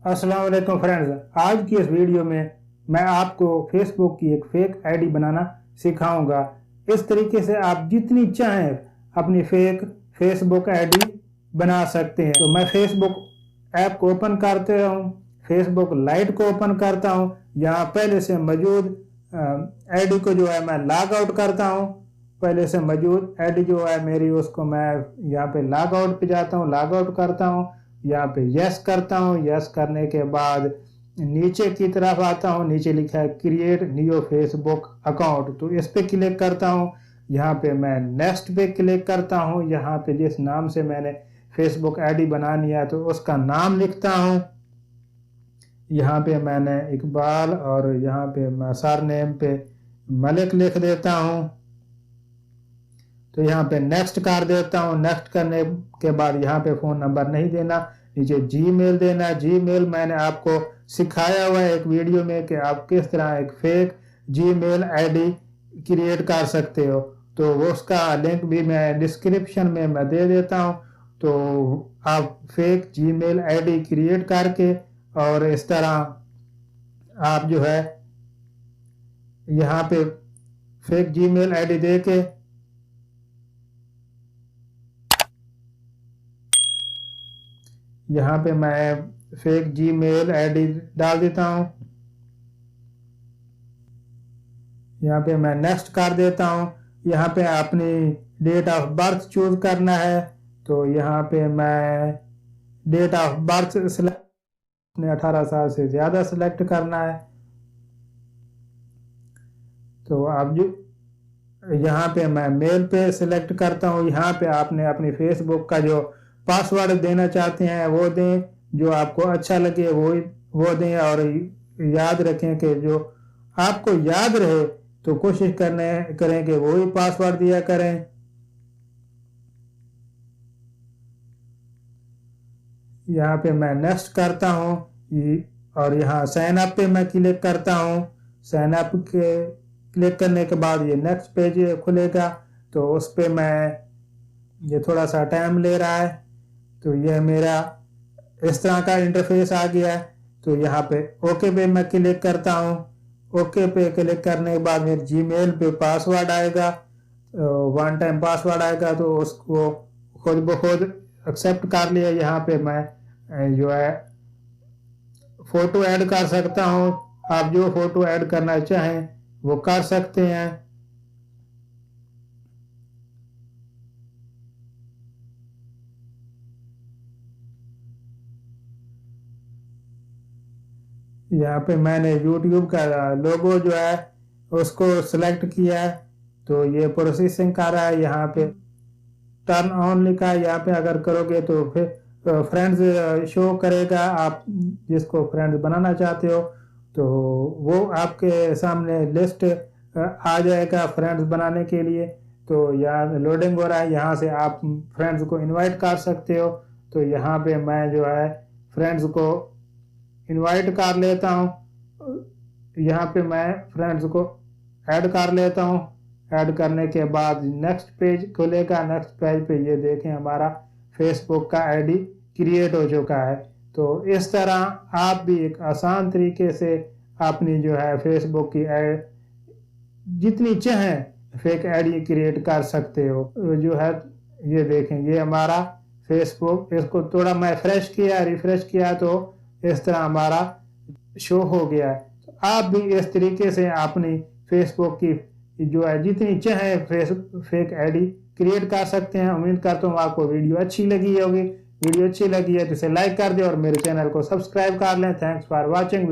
अस्सलाम वालेकुम फ्रेंड्स। आज की इस वीडियो में मैं आपको फेसबुक की एक फेक आईडी बनाना सिखाऊंगा। इस तरीके से आप जितनी चाहें अपनी फेक फेसबुक आईडी बना सकते हैं। तो मैं फेसबुक ऐप को ओपन करते हूँ, फेसबुक लाइट को ओपन करता हूँ। यहाँ पहले से मौजूद आईडी को जो है मैं लॉग आउट करता हूँ। पहले से मौजूद आईडी जो है मेरी, उसको मैं यहाँ पे लॉग आउट पे जाता हूँ, लॉग आउट करता हूँ। यहाँ पे यस करता हूँ। यस करने के बाद नीचे की तरफ आता हूँ, नीचे लिखा है क्रिएट न्यू फेसबुक अकाउंट, तो इस पे क्लिक करता हूँ। यहाँ पे मैं नेक्स्ट पे क्लिक करता हूँ। यहाँ पे जिस नाम से मैंने फेसबुक आईडी बनानी है तो उसका नाम लिखता हूँ। यहाँ पे मैंने इकबाल और यहाँ पे मैं सर नेम पे मलिक लिख देता हूँ। तो यहाँ पे नेक्स्ट कर देता हूँ। नेक्स्ट करने के बाद यहाँ पे फ़ोन नंबर नहीं देना, नीचे जीमेल देना। जीमेल मैंने आपको सिखाया हुआ है एक वीडियो में कि आप किस तरह एक फेक जीमेल आईडी क्रिएट कर सकते हो, तो वो उसका लिंक भी मैं डिस्क्रिप्शन में मैं दे देता हूँ। तो आप फेक जीमेल आईडी क्रिएट करके और इस तरह आप जो है यहाँ पे फेक जीमेल आईडी दे के यहाँ पे मैं फेक जीमेल आईडी डाल देता हूँ। यहाँ पे मैं नेक्स्ट कर देता हूँ। यहाँ पे अपनी डेट ऑफ बर्थ चूज करना है, तो यहाँ पे मैं डेट ऑफ बर्थ सिलेक्ट, 18 साल से ज़्यादा सिलेक्ट करना है। तो अब जो यहाँ पे मैं मेल पे सिलेक्ट करता हूँ। यहाँ पे आपने अपनी फेसबुक का जो पासवर्ड देना चाहते हैं वो दें, जो आपको अच्छा लगे वो दें। और याद रखें कि जो आपको याद रहे तो कोशिश करें कि वही पासवर्ड दिया करें। यहाँ पे मैं नेक्स्ट करता हूँ और यहाँ साइन अप पे मैं क्लिक करता हूँ। साइन अप के क्लिक करने के बाद ये नेक्स्ट पेज खुलेगा, तो उस पे मैं, ये थोड़ा सा टाइम ले रहा है, तो यह मेरा इस तरह का इंटरफेस आ गया है। तो यहाँ पे ओके पे मैं क्लिक करता हूँ। ओके पे क्लिक करने के बाद मेरे जीमेल पे पासवर्ड आएगा, वन टाइम पासवर्ड आएगा, तो उसको खुद ब खुद एक्सेप्ट कर लिया। यहाँ पे मैं जो है फ़ोटो ऐड कर सकता हूँ। आप जो फ़ोटो ऐड करना चाहें वो कर सकते हैं। यहाँ पे मैंने YouTube का लोगो जो है उसको सिलेक्ट किया है, तो ये प्रोसेसिंग कर रहा है। यहाँ पे टर्न ऑन लिखा है, यहाँ पे अगर करोगे तो फिर फ्रेंड्स शो करेगा। आप जिसको फ्रेंड्स बनाना चाहते हो तो वो आपके सामने लिस्ट आ जाएगा फ्रेंड्स बनाने के लिए। तो यहाँ लोडिंग हो रहा है, यहाँ से आप फ्रेंड्स को इनवाइट कर सकते हो। तो यहाँ पे मैं जो है फ्रेंड्स को इनवाइट कर लेता हूँ। यहाँ पे मैं फ्रेंड्स को ऐड कर लेता हूँ। ऐड करने के बाद नेक्स्ट पेज खुलेगा। नेक्स्ट पेज पे ये देखें हमारा फेसबुक का आईडी क्रिएट हो चुका है। तो इस तरह आप भी एक आसान तरीके से अपनी जो है फेसबुक की जितनी चाहें फेक आईडी क्रिएट कर सकते हो। जो है ये देखें, ये हमारा फेसबुक, इसको थोड़ा मैं फ्रेश किया, रिफ्रेश किया, तो इस तरह हमारा शो हो गया है। तो आप भी इस तरीके से अपनी फेसबुक की जो है जितनी चाहे फेक आईडी क्रिएट कर सकते हैं। उम्मीद करता हूँ आपको वीडियो अच्छी लगी होगी। वीडियो अच्छी लगी है तो इसे लाइक कर दें और मेरे चैनल को सब्सक्राइब कर लें। Thanks for watching.